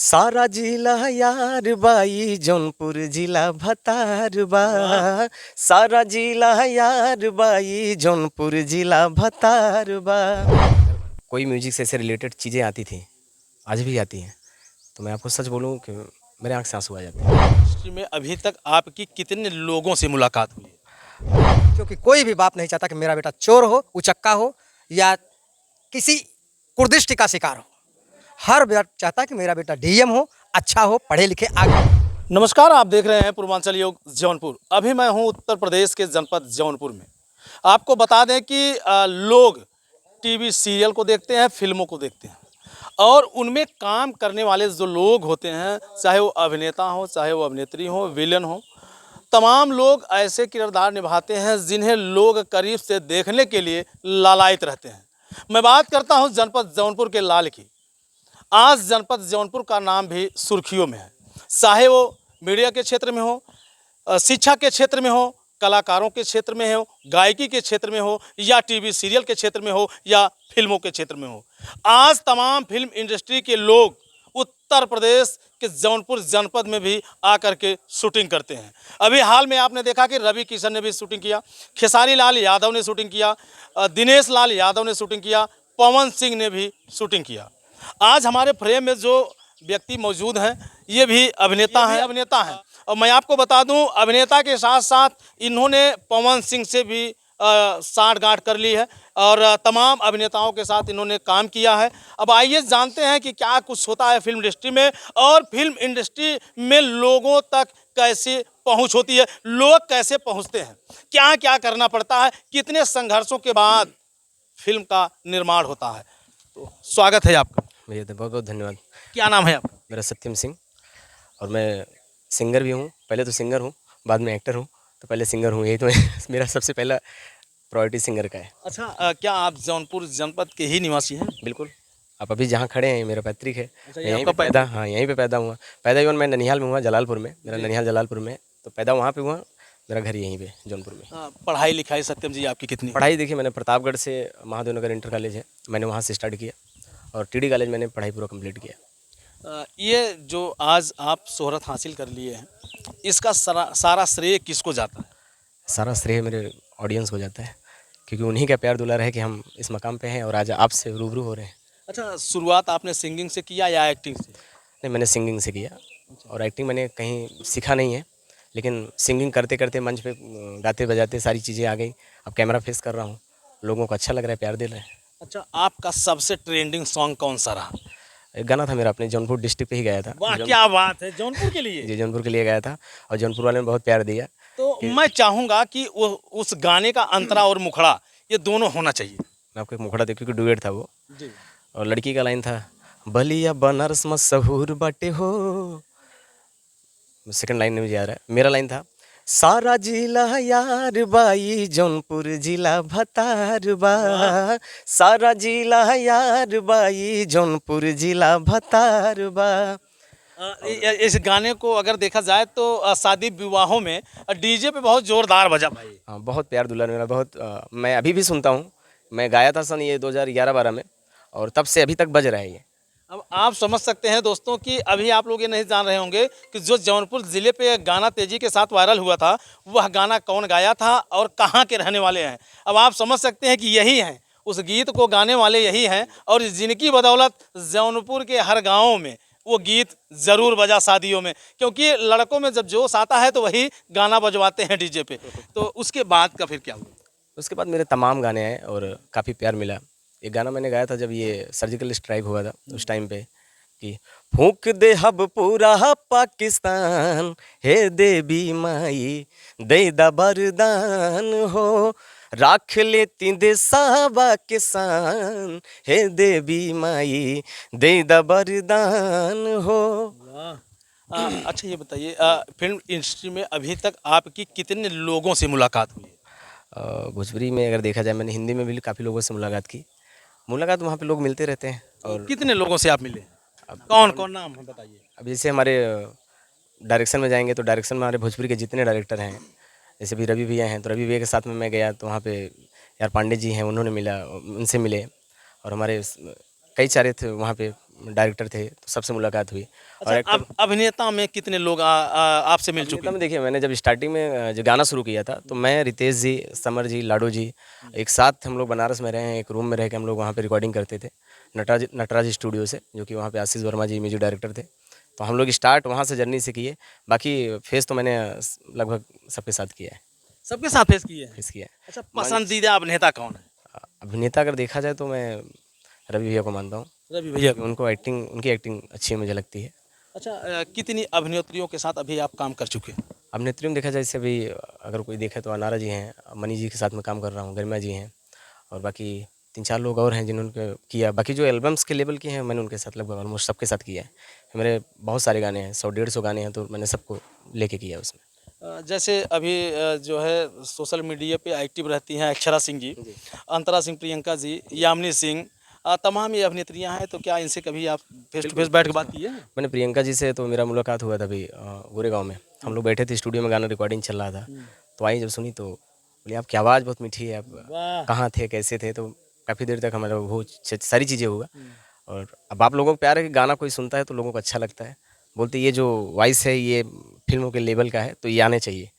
सारा जिला यार बाई जौनपुर जिला भतार बा। सारा जिला यार बाई जौनपुर जिला भतार बा। कोई म्यूजिक से रिलेटेड चीज़ें आती थी, आज भी आती हैं, तो मैं आपको सच बोलूं कि मेरे आँख से आंसू आ जाते हैं। इंडस्ट्री में अभी तक आपकी कितने लोगों से मुलाकात हुई है? क्योंकि कोई भी बाप नहीं चाहता कि मेरा बेटा चोर हो, उचक्का हो या किसी कुर्दिष्टि का शिकार हो। हर बेटा चाहता है कि मेरा बेटा डीएम हो, अच्छा हो, पढ़े लिखे आगे। नमस्कार, आप देख रहे हैं पूर्वांचल योग जौनपुर। अभी मैं हूं उत्तर प्रदेश के जनपद जौनपुर में। आपको बता दें कि लोग टीवी सीरियल को देखते हैं, फिल्मों को देखते हैं और उनमें काम करने वाले जो लोग होते हैं, चाहे वो अभिनेता हो, चाहे वो अभिनेत्री हो, विलन हो, तमाम लोग ऐसे किरदार निभाते हैं जिन्हें लोग करीब से देखने के लिए लालायित रहते हैं। मैं बात करता हूं जनपद जौनपुर के लाल की। आज जनपद जौनपुर का नाम भी सुर्खियों में है, चाहे वो मीडिया के क्षेत्र में हो, शिक्षा के क्षेत्र में हो, कलाकारों के क्षेत्र में हो, गायकी के क्षेत्र में हो, या टीवी सीरियल के क्षेत्र में हो, या फिल्मों के क्षेत्र में हो। आज तमाम फिल्म इंडस्ट्री के लोग उत्तर प्रदेश के जौनपुर जनपद में भी आकर के शूटिंग करते हैं। अभी हाल में आपने देखा कि रवि किशन ने भी शूटिंग किया, खेसारी लाल यादव ने शूटिंग किया, दिनेश लाल यादव ने शूटिंग किया, पवन सिंह ने भी शूटिंग किया। आज हमारे फ्रेम में जो व्यक्ति मौजूद हैं, ये भी अभिनेता हैं और मैं आपको बता दूं, अभिनेता के साथ साथ इन्होंने पवन सिंह से भी साठगांठ कर ली है और तमाम अभिनेताओं के साथ इन्होंने काम किया है। अब आइए जानते हैं कि क्या कुछ होता है फिल्म इंडस्ट्री में और फिल्म इंडस्ट्री में लोगों तक कैसे पहुंच होती है, लोग कैसे पहुंचते हैं, क्या क्या करना पड़ता है, कितने संघर्षों के बाद फिल्म का निर्माण होता है। तो स्वागत है आपका। भैया तो बहुत बहुत धन्यवाद। क्या नाम है आपका? मेरा सत्यम सिंह और मैं सिंगर भी हूँ। पहले तो सिंगर हूँ, बाद में एक्टर हूँ, तो पहले सिंगर हूँ। यही तो मेरा सबसे पहला प्रायोरिटी सिंगर का है। अच्छा, क्या आप जौनपुर जनपद के ही निवासी हैं? बिल्कुल, आप अभी जहाँ खड़े हैं मेरा पैतृक है। अच्छा, मैं यहीं पे पैदा हाँ यहीं पे पैदा हुआ। पैदा इवन मैं ननिहाल में हुआ, जलालपुर में। मेरा ननिहाल जलालपुर में, तो पैदा वहाँ पे हुआ। मेरा घर यहीं पे जौनपुर में। पढ़ाई लिखाई सत्यम जी आपकी कितनी? पढ़ाई देखिए, मैंने प्रतापगढ़ से महादेव नगर इंटर कॉलेज है, मैंने वहाँ से स्टार्ट किया और टीडी कॉलेज मैंने पढ़ाई पूरा कंप्लीट किया। ये जो आज आप शोहरत हासिल कर लिए हैं, इसका सारा श्रेय किसको जाता है? सारा श्रेय मेरे ऑडियंस को जाता है, क्योंकि उन्हीं का प्यार दुलार है कि हम इस मकाम पे हैं और आज आपसे रूबरू हो रहे हैं। अच्छा, शुरुआत आपने सिंगिंग से किया या एक्टिंग से? नहीं, मैंने सिंगिंग से किया और एक्टिंग मैंने कहीं सीखा नहीं है, लेकिन सिंगिंग करते करते मंच पे गाते बजाते सारी चीज़ें आ गई। अब कैमरा फेस कर रहा हूँ, लोगों को अच्छा लग रहा है, प्यार दे रहे हैं। अच्छा, आपका सबसे ट्रेंडिंग सॉन्ग कौन सा रहा? एक गाना था मेरा, अपने जौनपुर डिस्ट्रिक्ट पे ही गाया था। वाह, क्या बात है, जौनपुर के लिए? जी, जौनपुर के लिए गाया था और जौनपुर वाले ने बहुत प्यार दिया। तो मैं चाहूँगा कि वो उस गाने का अंतरा और मुखड़ा ये दोनों होना चाहिए। मैं आपको एक मुखड़ा देखूँ कि डुएट था वो, जी। और लड़की का लाइन था, बलिया बनारस मशहूर बाटे हो। सेकंड लाइन में मुझे याद है, मेरा लाइन था, सारा जिला यार बाई जौनपुर जिला भतार बा। सारा जिला यार बाई जौनपुर जिला भतार बा। इस गाने को अगर देखा जाए तो शादी विवाहों में डीजे पे बहुत जोरदार बजा भाई। हाँ, बहुत प्यार दुलार मेरा, बहुत मैं अभी भी सुनता हूँ। मैं गाया था सन ये 2011-12 में और तब से अभी तक बज रहा है ये। अब आप समझ सकते हैं दोस्तों कि अभी आप लोग ये नहीं जान रहे होंगे कि जो जौनपुर ज़िले पे गाना तेज़ी के साथ वायरल हुआ था, वह गाना कौन गाया था और कहाँ के रहने वाले हैं। अब आप समझ सकते हैं कि यही हैं, उस गीत को गाने वाले यही हैं और जिनकी बदौलत जौनपुर के हर गाँव में वो गीत ज़रूर बजा शादियों में, क्योंकि लड़कों में जब जोश आता है तो वही गाना बजवाते हैं डीजे पे। तो उसके बाद का फिर क्या हुआ? उसके बाद मेरे तमाम गाने आए और काफ़ी प्यार मिला। एक गाना मैंने गाया था जब ये सर्जिकल स्ट्राइक हुआ था उस टाइम पे, कि फूंक दे हब पूरा पाकिस्तान, हे देवी माई दे दा बरदान हो, राख लेती देसावा किसान, हे देवी माई दे दा बरदान हो। अच्छा, ये बताइए, फिल्म इंडस्ट्री में अभी तक आपकी कितने लोगों से मुलाकात हुई है? भोजपुरी में अगर देखा जाए, मैंने हिंदी में भी काफ़ी लोगों से मुलाकात की। मुलाकात वहाँ पे लोग मिलते रहते हैं। और कितने लोगों से आप मिले? कौन कौन नाम है बताइए। अब जैसे हमारे डायरेक्शन में जाएंगे तो डायरेक्शन में हमारे भोजपुरी के जितने डायरेक्टर हैं, जैसे भी रवि भैया हैं, तो रवि भैया के साथ में मैं गया तो वहाँ पे यार पांडे जी हैं, उन्होंने मिला, उनसे मिले। और हमारे कई सारे थे वहाँ पे डायरेक्टर थे, तो सबसे मुलाकात हुई। और अच्छा, अब अभिनेता में कितने लोग आपसे मिल चुके अभिनेता हैं? में देखिए, मैंने जब स्टार्टिंग में जो गाना शुरू किया था, तो मैं, रितेश जी, समर जी, लाडो जी, एक साथ हम लोग बनारस में रहे हैं, एक रूम में रह के हम लोग वहाँ पे रिकॉर्डिंग करते थे, नटराज स्टूडियो से, जो कि वहाँ पे आशीष वर्मा जी म्यूजिक डायरेक्टर थे। तो हम लोग स्टार्ट वहाँ से जर्नी से किए। बाकी फेस तो मैंने लगभग सबके साथ किया है, सबके साथ फेस किए हैं। फेस किया है। अच्छा, मंच पसंदीदा अभिनेता कौन है? अभिनेता अगर देखा जाए तो मैं रवि भैया को मानता हूँ, रवि भैया को। उनकी एक्टिंग अच्छी मुझे लगती है। अच्छा, कितनी अभिनेत्रियों के साथ अभी आप काम कर चुके हैं? अभिनेत्रियों में देखा जाए, जैसे अभी अगर कोई देखे तो अनारा जी हैं, मनी जी के साथ में काम कर रहा हूँ, गरिमा जी हैं, और बाकी 3-4 लोग और हैं जिन्होंने किया। बाकी जो एल्बम्स के लेवल के हैं, मैंने उनके साथ लगभग ऑलमोस्ट सबके साथ किया है। मेरे बहुत सारे गाने हैं, 100-150 गाने हैं, तो मैंने सबको लेके किया है उसमें। जैसे अभी जो है सोशल मीडिया पे एक्टिव रहती हैं अक्षरा सिंह जी, अंतरा सिंह, प्रियंका जी, यामिनी सिंह, तमाम ये अभिनेत्रियां हैं, तो क्या इनसे कभी आप फेस टू फेस बैठ के बात की है? मैंने प्रियंका जी से तो मेरा मुलाकात हुआ था अभी गोरेगांव में। हम लोग बैठे थे स्टूडियो में, गाना रिकॉर्डिंग चल रहा था, तो आई जब सुनी तो बोली आपकी आवाज़ बहुत मीठी है, आप वाह। कहाँ थे, कैसे थे? तो काफ़ी देर तक हमारा वो सारी चीज़ें हुआ। और अब आप लोगों को प्यार है कि गाना कोई सुनता है तो लोगों को अच्छा लगता है, बोलते ये जो वॉइस है ये फिल्मों के लेवल का है, तो ये आने चाहिए।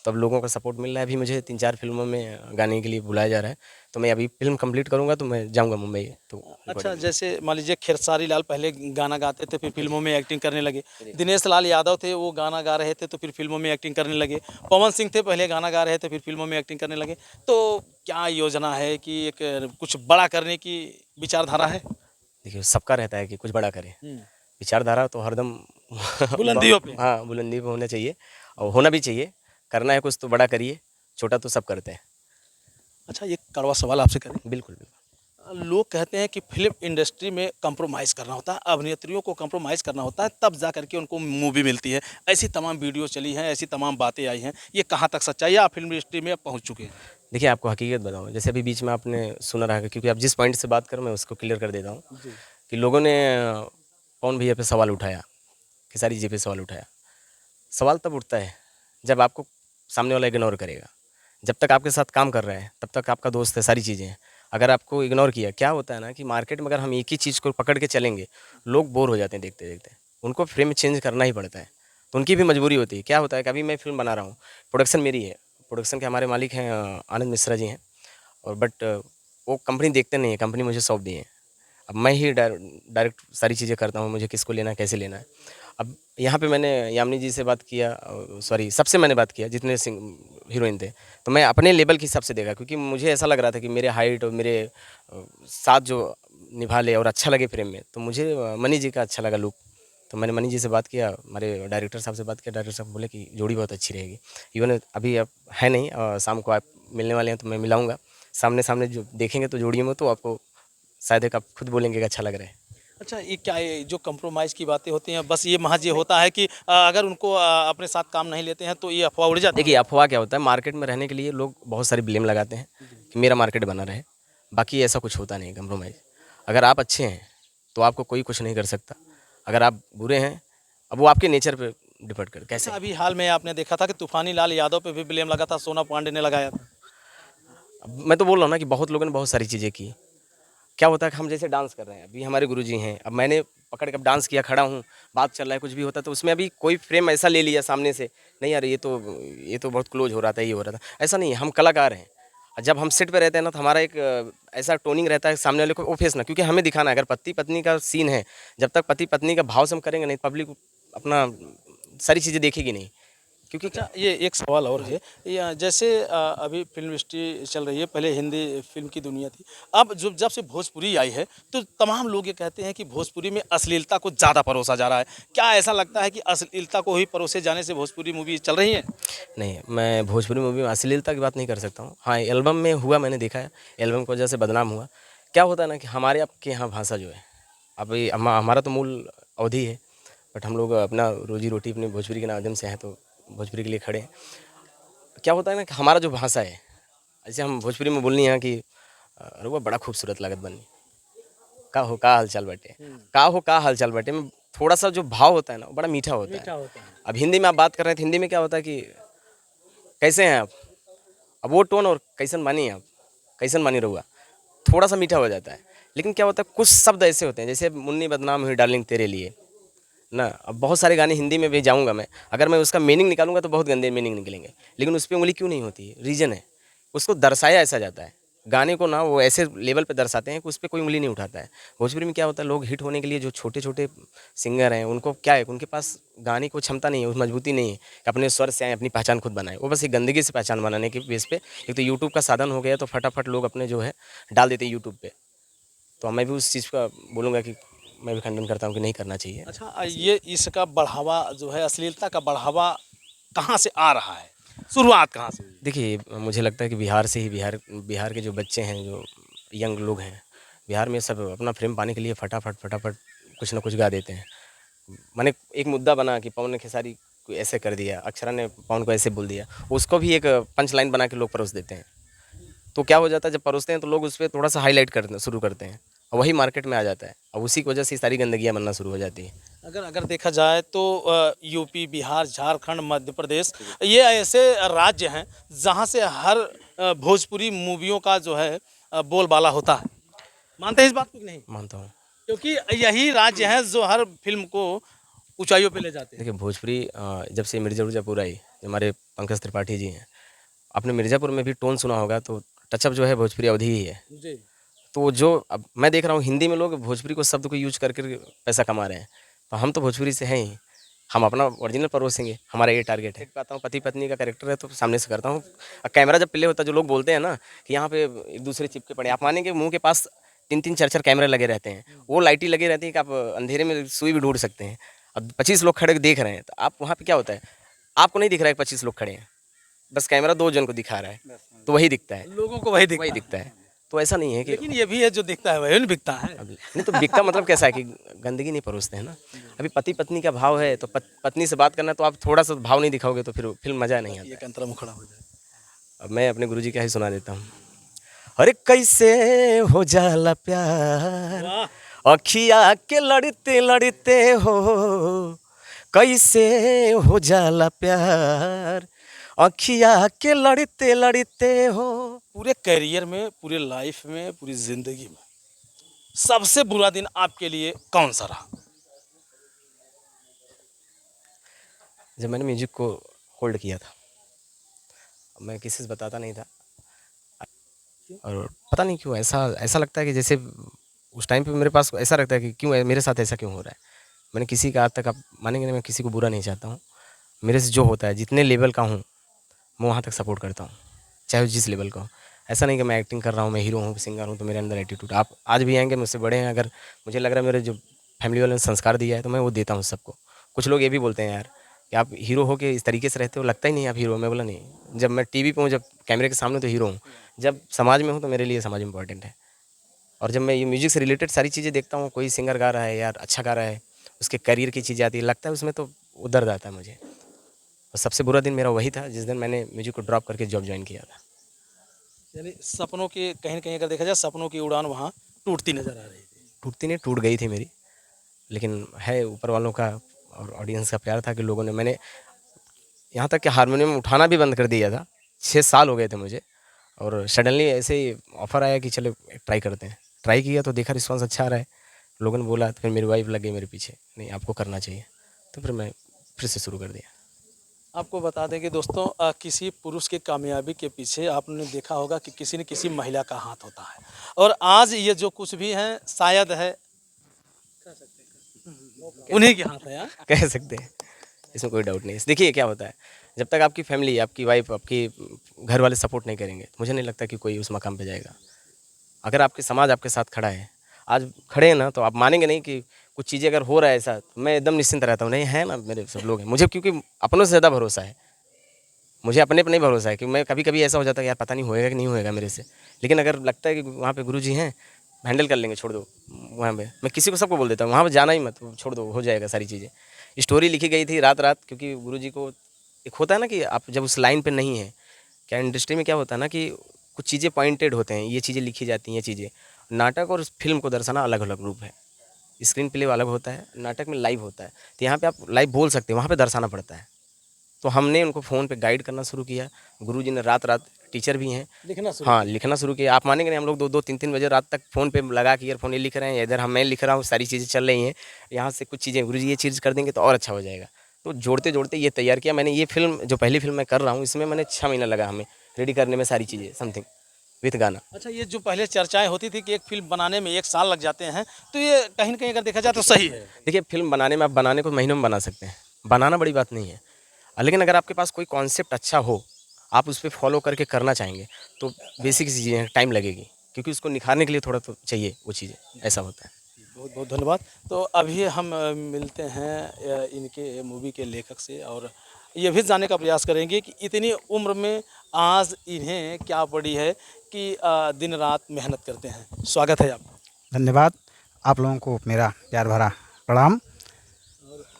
तब लोगों का सपोर्ट मिल रहा है। अभी मुझे 3-4 फिल्मों में गाने के लिए बुलाया जा रहा है, तो मैं अभी फिल्म कंप्लीट करूँगा तो मैं जाऊँगा मुंबई। तो अच्छा, जैसे मान लीजिए खेसारी लाल पहले गाना गाते थे, फिर फिल्मों में एक्टिंग करने लगे। दिनेश लाल यादव थे, वो गाना गा रहे थे तो फिर फिल्मों में एक्टिंग करने लगे। पवन सिंह थे, पहले गाना गा रहे थे, फिर फिल्मों में एक्टिंग करने लगे। तो क्या योजना है कि एक कुछ बड़ा करने की विचारधारा है? देखिए, सबका रहता है कि कुछ बड़ा करें। विचारधारा तो हरदम बुलंदियों पे। हाँ, बुलंदी पे होना चाहिए, और होना भी चाहिए। करना है कुछ तो बड़ा करिए, छोटा तो सब करते हैं। अच्छा, एक कड़वा सवाल आपसे करें। बिल्कुल, बिल्कुल। लोग कहते हैं कि फिल्म इंडस्ट्री में कंप्रोमाइज़ करना होता है, अभिनेत्रियों को कंप्रोमाइज़ करना होता है, तब जा करके उनको मूवी मिलती है। ऐसी तमाम वीडियो चली हैं, ऐसी तमाम बातें आई हैं। ये कहाँ तक सच्चाई है? आप फिल्म इंडस्ट्री में पहुँच चुके हैं। देखिए, आपको हकीकत बताऊँ, जैसे अभी बीच में आपने सुना रहा है, क्योंकि आप जिस पॉइंट से बात करें मैं उसको क्लियर कर देता हूँ कि लोगों ने पवन भैया पे सवाल उठाया, खेसारी जी पे सवाल उठाया। सवाल तब उठता है जब आपको सामने वाला इग्नोर करेगा। जब तक आपके साथ काम कर रहा है तब तक आपका दोस्त है, सारी चीज़ें हैं। अगर आपको इग्नोर किया, क्या होता है ना कि मार्केट में अगर हम एक ही चीज़ को पकड़ के चलेंगे, लोग बोर हो जाते हैं देखते देखते, उनको फ्रेम चेंज करना ही पड़ता है। तो उनकी भी मजबूरी होती है। क्या होता है कि अभी मैं फिल्म बना रहा हूँ, प्रोडक्शन मेरी है, प्रोडक्शन के हमारे मालिक हैं आनंद मिश्रा जी हैं, और बट वो कंपनी देखते नहीं है, कंपनी मुझे सौंप दी है। अब मैं ही डायरेक्ट सारी चीज़ें करता हूँ, मुझे किसको लेना है, कैसे लेना है। अब यहाँ पे मैंने यामिनी जी से बात किया, सॉरी, सबसे मैंने बात किया जितने हीरोइन थे, तो मैं अपने लेवल के हिसाब से देखा, क्योंकि मुझे ऐसा लग रहा था कि मेरे हाइट और मेरे साथ जो निभा ले और अच्छा लगे फ्रेम में, तो मुझे मनी जी का अच्छा लगा लुक। तो मैंने मनी जी से बात किया, हमारे डायरेक्टर साहब से बात किया, डायरेक्टर साहब बोले कि जोड़ी बहुत अच्छी रहेगी। इवन अभी अब है नहीं, शाम को आप मिलने वाले हैं तो मैं मिलाऊंगा, सामने सामने जो देखेंगे तो जोड़ियों में, तो आपको शायद एक आप खुद बोलेंगे कि अच्छा लग रहा है। अच्छा, ये क्या है जो कंप्रोमाइज़ की बातें होती हैं, बस ये महज ये होता है कि अगर उनको अपने साथ काम नहीं लेते हैं तो ये अफ़वाह उड़ जाती है? देखिए, अफ़वाह क्या होता है, मार्केट में रहने के लिए लोग बहुत सारे ब्लेम लगाते हैं कि मेरा मार्केट बना रहे। बाकी ऐसा कुछ होता नहीं कंप्रोमाइज़। अगर आप अच्छे हैं तो आपको कोई कुछ नहीं कर सकता। अगर आप बुरे हैं, अब वो आपके नेचर पे डिपेंड करता है कैसे। अच्छा, अभी हाल में आपने देखा था कि तूफानी लाल यादव पे भी ब्लेम लगा था, सोना पांडे ने लगाया था। अब मैं तो बोल रहा हूँ ना कि बहुत लोगों ने बहुत सारी चीज़ें की। क्या होता है कि हम जैसे डांस कर रहे हैं, अभी हमारे गुरुजी हैं, अब मैंने पकड़ के अब डांस किया, खड़ा हूँ, बात चल रहा है, कुछ भी होता है, तो उसमें अभी कोई फ्रेम ऐसा ले लिया सामने से, नहीं यार ये तो बहुत क्लोज हो रहा था, ये हो रहा था, ऐसा नहीं है। हम कलाकार हैं, और जब हम सेट पे रहते हैं ना, तो हमारा एक ऐसा टोनिंग रहता है सामने वाले को वो फेस ना, क्योंकि हमें दिखाना है। अगर पति पत्नी का सीन है, जब तक पति पत्नी का भाव से हम करेंगे नहीं, पब्लिक अपना सारी चीज़ें देखेगी नहीं, क्योंकि अच्छा, ये एक सवाल और है, जैसे अभी फिल्म इंडस्ट्री चल रही है, पहले हिंदी फिल्म की दुनिया थी, अब जब से भोजपुरी आई है तो तमाम लोग ये कहते हैं कि भोजपुरी में अश्लीलता को ज़्यादा परोसा जा रहा है। क्या ऐसा लगता है कि अश्लीलता को ही परोसे जाने से भोजपुरी मूवी चल रही है? नहीं, मैं भोजपुरी मूवी में अश्लीलता की बात नहीं कर सकता हूँ। हाँ, एल्बम में हुआ, मैंने देखा है, एल्बम की वजह से बदनाम हुआ। क्या होता है ना कि हमारे आपके यहाँ भाषा जो है, अभी हमारा तो मूल अवधी है, बट हम लोग अपना रोजी रोटी अपने भोजपुरी के माध्यम से हैं, तो भोजपुरी के लिए खड़े हैं। क्या होता है ना कि हमारा जो भाषा है, जैसे हम भोजपुरी में बोलनी है कि रउआ बड़ा खूबसूरत लागत बनी, का हाल चाल बाटे, का हाल चाल बाटे में थोड़ा सा जो भाव होता है ना, वो बड़ा मीठा होता है। अब हिंदी में आप बात कर रहे हैं, तो हिंदी में क्या होता है कि कैसे हैं आप, अब वो टोन और कैसन मानी आप, कैसन मानी रहुआ, थोड़ा सा मीठा हो जाता है। लेकिन क्या होता है कुछ शब्द ऐसे होते हैं, जैसे मुन्नी बदनाम हुई डार्लिंग तेरे लिए ना। अब बहुत सारे गाने हिंदी में भी जाऊँगा मैं, अगर मैं उसका मीनिंग निकालूंगा तो बहुत गंदे मीनिंग निकलेंगे, लेकिन उस पर उंगली क्यों नहीं होती है? रीज़न है, उसको दर्शाया ऐसा जाता है गाने को ना, वो ऐसे लेवल पे दर्शाते हैं कि उस पर कोई उंगली नहीं उठाता है। भोजपुरी में क्या होता है, लोग हिट होने के लिए जो छोटे छोटे सिंगर हैं उनको क्या है, उनके पास गाने को क्षमता नहीं है, उस मजबूती नहीं है कि अपने स्वर से आए अपनी पहचान खुद बनाए। वो बस एक गंदगी से पहचान बनाने के बेस पे, एक तो यूट्यूब का साधन हो गया तो फटाफट लोग अपने जो है डाल देते हैं यूट्यूब पे। तो मैं भी उस चीज़ का बोलूँगा कि मैं भी खंडन करता हूँ कि नहीं करना चाहिए। अच्छा, ये इसका बढ़ावा जो है, अश्लीलता का बढ़ावा कहाँ से आ रहा है? शुरुआत कहाँ से हुई? देखिए, मुझे लगता है कि बिहार से ही, बिहार के जो बच्चे हैं, जो यंग लोग हैं, बिहार में सब अपना फेम पाने के लिए फटाफट कुछ ना कुछ गा देते हैं। माने एक मुद्दा बना कि पवन खेसारी को ऐसे कर दिया, अक्षरा ने पवन को ऐसे बोल दिया, उसको भी एक पंच लाइन बना के लोग परोस देते हैं। तो क्या हो जाता है, जब परोसते हैं तो लोग उस पर थोड़ा सा हाईलाइट करना शुरू करते हैं और वही मार्केट में आ जाता है, और उसी की वजह से सारी गंदगियाँ बनना शुरू हो जाती है। अगर अगर देखा जाए तो यूपी, बिहार, झारखंड, मध्य प्रदेश, ये ऐसे राज्य हैं जहाँ से हर भोजपुरी मूवियों का जो है बोलबाला होता है। मानते हैं इस बात को कि नहीं? मानता हूँ। क्योंकि यही राज्य हैं जो हर फिल्म को ऊंचाइयों पे ले जाते हैं। देखिए, भोजपुरी जब से मिर्ज़ापुर आई, जो हमारे पंकज त्रिपाठी जी हैं, आपने मिर्ज़ापुर में भी टोन सुना होगा, तो टचअप जो है भोजपुरी अवधि ही है। जी। तो जो अब मैं देख रहा हूँ हिंदी में लोग भोजपुरी को शब्द को यूज करके पैसा कमा रहे हैं, तो हम तो भोजपुरी से हैं ही, हम अपना ओरिजिनल परोसेंगे, हमारा ये टारगेट है। पाता हूँ पति पत्नी का कैरेक्टर है तो सामने से करता हूँ। कैमरा जब प्ले होता है, जो लोग बोलते हैं ना कि यहाँ पे एक दूसरे चिपके पड़े, आप मानेंगे मुंह के पास 3-3 4-4 कैमरे लगे रहते हैं, वो लाइटें लगी रहती है कि आप अंधेरे में सुई भी ढूंढ सकते हैं। अब 25 लोग खड़े देख रहे हैं, तो आप वहाँ पे क्या होता है, आपको नहीं दिख रहा है 25 लोग खड़े हैं, बस कैमरा 2 जन को दिखा रहा है, तो वही दिखता है, लोगों को वही वही दिखता है। दिखता है। तो ऐसा नहीं है कि लेकिन ये भी है, जो दिखता है वही नहीं बिकता है। नहीं, तो बिक का मतलब कैसा है कि गंदगी नहीं परोसते हैं ना। अभी पति पत्नी का भाव है, तो पत्नी से बात करना, तो आप थोड़ा सा भाव नहीं दिखाओगे तो फिर फिल्म मजा नहीं आता ये है। कंतरा मुखड़ा हो जाए। अब मैं अपने गुरुजी का ही सुना देता हूँ। अरे कैसे हो जाला प्यार, वाह। अखिया के लड़ते लड़ते हो, कैसे हो जाला प्यार, अखिया के लड़ते लड़ते हो। पूरे करियर में, पूरे लाइफ में, पूरी जिंदगी में सबसे बुरा दिन आपके लिए कौन सा रहा? जब मैंने म्यूजिक को होल्ड किया था, मैं किसी से बताता नहीं था, और पता नहीं क्यों ऐसा ऐसा लगता है कि जैसे उस टाइम पे मेरे पास ऐसा लगता है कि क्यों मेरे साथ ऐसा क्यों हो रहा है। मैंने किसी का आज तक, आप मानेंगे नहीं, मैं किसी को बुरा नहीं चाहता हूँ। मेरे से जो होता है, जितने लेवल का हूँ, मैं वहाँ तक सपोर्ट करता हूँ, चाहे वो जिस लेवल का हो। ऐसा नहीं कि मैं एक्टिंग कर रहा हूँ, मैं हीरो हूँ, सिंगर हूँ, तो मेरे अंदर एटीट्यूड। आप आज भी आएंगे, मुझसे बड़े हैं, अगर मुझे लग रहा है मेरे जो फैमिली वालों ने संस्कार दिया है, तो मैं वो देता हूँ सबको। कुछ लोग ये भी बोलते हैं यार कि आप हीरो हो के इस तरीके से रहते हो, लगता ही नहीं आप हीरो हो। मैं बोला नहीं, जब मैं टीवी पे हूँ, जब कैमरे के सामने तो हीरो हूँ, जब समाज में हूँ तो मेरे लिए समाज इंपॉर्टेंट है। और जब मैं ये म्यूजिक से रिलेटेड सारी चीज़ें देखता हूँ, कोई सिंगर गा रहा है यार, अच्छा गा रहा है, उसके करियर की चीज़ें आती है, लगता है उसमें, तो वो दर्द आता है मुझे। और सबसे बुरा दिन मेरा वही था जिस दिन मैंने म्यूजिक को ड्रॉप करके जॉब ज्वाइन किया था। यानी सपनों के, कहीं न कहीं अगर देखा जाए, सपनों की उड़ान वहाँ टूटती नजर आ रही थी। टूटती नहीं, टूट गई थी मेरी, लेकिन है ऊपर वालों का और ऑडियंस का प्यार था कि लोगों ने, मैंने यहाँ तक कि हारमोनियम उठाना भी बंद कर दिया था। 6 साल हो गए थे मुझे, और सडनली ऐसे ही ऑफ़र आया कि चलो ट्राई करते हैं। ट्राई किया तो देखा रिस्पांस अच्छा आ रहा है, लोगों ने बोला, तो फिर मेरी वाइफ लग गई मेरे पीछे, नहीं आपको करना चाहिए, तो फिर मैं फिर से शुरू कर दिया। आपको बता दें कि दोस्तों, किसी पुरुष की कामयाबी के पीछे आपने देखा होगा कि किसी न किसी महिला का हाथ होता है। और आज ये जो कुछ भी है, शायद है उन्हीं के हाथ है यार। कह सकते हैं, इसमें कोई डाउट नहीं है। देखिए क्या होता है, जब तक आपकी फैमिली, आपकी वाइफ, आपके घर वाले सपोर्ट नहीं करेंगे, तो मुझे नहीं लगता कि कोई उस मकाम पे जाएगा। अगर आपके समाज आपके साथ खड़ा है, आज खड़े हैं ना, तो आप मानेंगे नहीं कि कुछ चीज़ें अगर हो रहा है ऐसा, तो मैं एकदम निश्चिंत रहता हूँ। नहीं है ना, मेरे सब लोग हैं मुझे, क्योंकि अपनों से ज़्यादा भरोसा है मुझे, अपने पे नहीं भरोसा है। कि मैं कभी कभी ऐसा हो जाता है यार, पता नहीं होएगा कि नहीं होएगा मेरे से, लेकिन अगर लगता है कि वहाँ पे गुरुजी हैं, हैंडल कर लेंगे, छोड़ दो वहाँ पे, मैं किसी को सबको बोल देता हूँ वहाँ पे जाना ही मत, छोड़ दो, हो जाएगा सारी चीज़ें। स्टोरी लिखी गई थी रात रात, क्योंकि गुरुजी को एक होता है ना कि आप जब उस लाइन पे नहीं है, क्या इंडस्ट्री में क्या होता है ना कि कुछ चीज़ें पॉइंटेड होते हैं, ये चीज़ें लिखी जाती हैं, ये चीज़ें। नाटक और फिल्म को दर्शाना अलग अलग रूप है। स्क्रीन प्ले अलग होता है, नाटक में लाइव होता है, तो यहाँ पे आप लाइव बोल सकते हैं, वहाँ पे दर्शाना पड़ता है। तो हमने उनको फ़ोन पे गाइड करना शुरू किया। गुरुजी ने रात रात, टीचर भी हैं, लिखना शुरू हाँ लिखना शुरू किया। आप मानेंगे नहीं, हम लोग 2-2 3-3 बजे रात तक फ़ोन पे लगा के ईयरफोन ये लिख रहे हैं, इधर हम मैं लिख रहा हूँ, सारी चीज़ें चल रही हैं। यहाँ से कुछ चीज़ें गुरुजी ये चीज़ कर देंगे तो और अच्छा हो जाएगा। तो जोड़ते जोड़ते ये तैयार किया मैंने। ये फिल्म जो पहली फिल्म मैं कर रहा हूँ, इसमें मैंने 6 महीना लगा हमें रेडी करने में सारी चीज़ें समथिंग विथ गाना। अच्छा, ये जो पहले चर्चाएं होती थी कि एक फिल्म बनाने में 1 साल लग जाते हैं, तो ये कहीं न कहीं अगर देखा जाए तो सही है। देखिए फिल्म बनाने में आप बनाने को महीनों में बना सकते हैं, बनाना बड़ी बात नहीं है। लेकिन अगर आपके पास कोई कॉन्सेप्ट अच्छा हो, आप उस पे फॉलो करके करना चाहेंगे तो बेसिक सी चीज़ें टाइम लगेगी, क्योंकि उसको निखारने के लिए थोड़ा तो चाहिए वो चीज़ें, ऐसा होता है। बहुत बहुत धन्यवाद। तो अभी हम मिलते हैं इनके मूवी के लेखक से और ये भी जानने का प्रयास करेंगे कि इतनी उम्र में आज इन्हें क्या पड़ी है कि दिन रात मेहनत करते हैं। स्वागत है आपका। धन्यवाद। आप लोगों को मेरा प्यार भरा प्रणाम।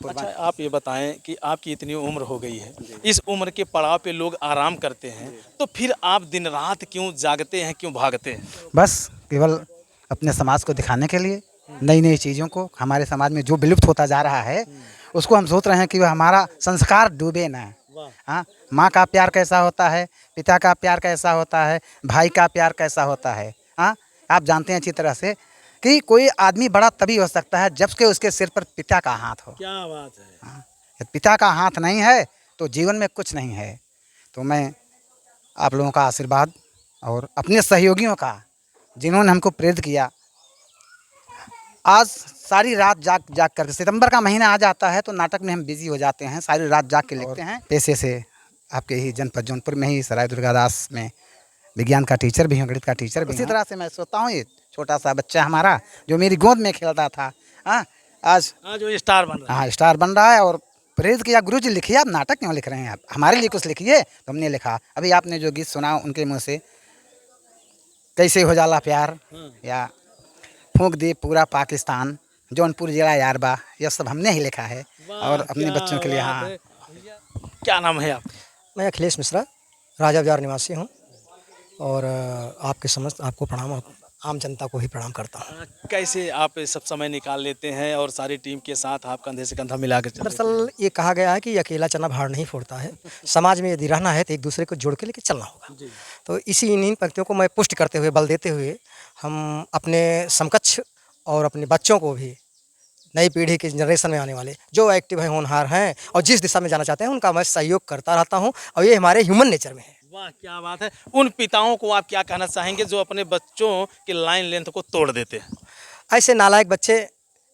अच्छा, आप ये बताएं कि आपकी इतनी उम्र हो गई है, इस उम्र के पड़ाव पे लोग आराम करते हैं, तो फिर आप दिन रात क्यों जागते हैं, क्यों भागते हैं? बस केवल अपने समाज को दिखाने के लिए, नई नई चीज़ों को, हमारे समाज में जो विलुप्त होता जा रहा है उसको हम सोच रहे हैं कि वह हमारा संस्कार डूबे ना। हाँ, माँ का प्यार कैसा होता है, पिता का प्यार कैसा होता है, भाई का प्यार कैसा होता है। हाँ, आप जानते हैं अच्छी तरह से कि कोई आदमी बड़ा तभी हो सकता है जबकि उसके सिर पर पिता का हाथ हो। क्या बात है। हाँ, यदि पिता का हाथ नहीं है तो जीवन में कुछ नहीं है। तो मैं आप लोगों का आशीर्वाद और अपने सहयोगियों का, जिन्होंने हमको प्रेरित किया, आज सारी रात जाग जाग कर, सितंबर का महीना आ जाता है तो नाटक में हम बिजी हो जाते हैं, सारी रात जाग के लिखते हैं। पेशे से आपके ही जनपद जौनपुर में ही सराय दुर्गादास में विज्ञान का टीचर भी हूँ, गणित का टीचर भी। इसी तरह से मैं सोचता हूँ ये छोटा सा बच्चा हमारा जो मेरी गोद में खेलता था, हाँ आज जो स्टार बन रहा है। हाँ स्टार बन रहा है। और प्रेरित किया, गुरुजी लिखिए, आप नाटक क्यों लिख रहे हैं, आप हमारे लिए कुछ लिखिए। तो हमने लिखा। अभी आपने जो गीत सुना उनके मुँह से, कैसे हो जाला प्यार, या फूंक दे पूरा पाकिस्तान, जौनपुर जिला यारबा, यह सब हमने ही लिखा है और अपने बच्चों के लिए। हाँ, क्या नाम है आप? मैं अखिलेश मिश्रा, राजा बाजार निवासी हूँ और आपके समस्त आपको प्रणाम, आम जनता को भी प्रणाम करता हूँ। कैसे आप सब समय निकाल लेते हैं और सारी टीम के साथ आप कंधे से कंधा मिला कर चलते हैं? दरअसल ये कहा गया है कि अकेला चना भार नहीं फोड़ता है। समाज में यदि रहना है तो एक दूसरे को जोड़ के लेके चलना होगा। तो इन्हीं पंक्तियों को मैं पुष्ट करते हुए, बल देते हुए, हम अपने समकक्ष और अपने बच्चों को भी, नई पीढ़ी के जनरेशन में आने वाले जो एक्टिव हैं, होनहार हैं और जिस दिशा में जाना चाहते हैं, उनका मैं सहयोग करता रहता हूँ और ये हमारे ह्यूमन नेचर में है। वाह, क्या बात है। उन पिताओं को आप क्या कहना चाहेंगे जो अपने बच्चों की लाइन लेंथ को तोड़ देते हैं? ऐसे नालायक बच्चे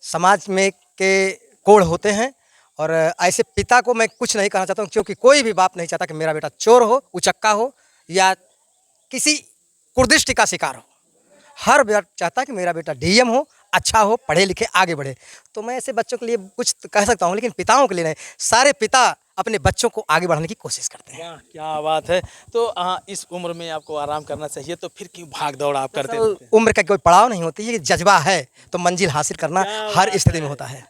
समाज में के कोढ़ होते हैं और ऐसे पिता को मैं कुछ नहीं कहना चाहता हूँ, क्योंकि कोई भी बाप नहीं चाहता कि मेरा बेटा चोर हो, उचक्का हो या किसी कुर्दिष्टि का शिकार हो। हर बेटा चाहता है कि मेरा बेटा डीएम हो, अच्छा हो, पढ़े लिखे, आगे बढ़े। तो मैं ऐसे बच्चों के लिए कुछ कह सकता हूँ, लेकिन पिताओं के लिए नहीं। सारे पिता अपने बच्चों को आगे बढ़ाने की कोशिश करते हैं। वाह, क्या बात है। तो इस उम्र में आपको आराम करना चाहिए, तो फिर क्यों भाग दौड़ आप करते रहते हैं? उम्र का कोई पड़ाव नहीं होती है, ये जज्बा है तो मंजिल हासिल करना हर स्थिति में होता है।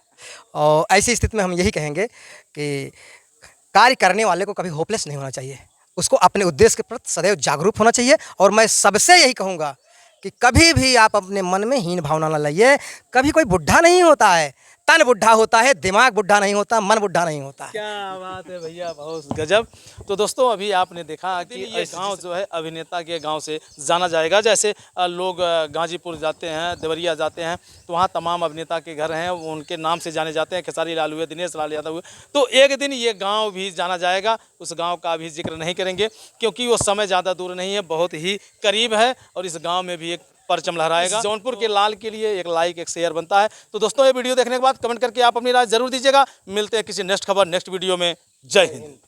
और ऐसी स्थिति में हम यही कहेंगे कि कार्य करने वाले को कभी होपलेस नहीं होना चाहिए, उसको अपने उद्देश्य के प्रति सदैव जागरूक होना चाहिए। और मैं सबसे यही कहूँगा कि कभी भी आप अपने मन में हीन भावना न लाइए। कभी कोई बुढ़ा नहीं होता है, तन बुढ़ा होता है, दिमाग बुढ़ा नहीं होता, मन बुढ़ा नहीं होता है। क्या बात है भैया, बहुत गजब। तो दोस्तों, अभी आपने देखा कि ये गांव जो है अभिनेता के गांव से जाना जाएगा। जैसे लोग गाजीपुर जाते हैं, देवरिया जाते हैं, तो वहाँ तमाम अभिनेता के घर हैं, वो उनके नाम से जाने जाते हैं। खेसारी लाल हुए, दिनेश लाल यादव हुए। तो एक दिन ये गाँव भी जाना जाएगा, उस गाँव का भी जिक्र नहीं करेंगे क्योंकि वो समय ज़्यादा दूर नहीं है, बहुत ही करीब है और इस गाँव में भी एक परचम लहराएगा। जौनपुर के लाल के लिए एक लाइक, एक शेयर बनता है। तो दोस्तों, ये वीडियो देखने के बाद कमेंट करके आप अपनी राय जरूर दीजिएगा। मिलते हैं किसी नेक्स्ट खबर, नेक्स्ट वीडियो में। जय हिंद।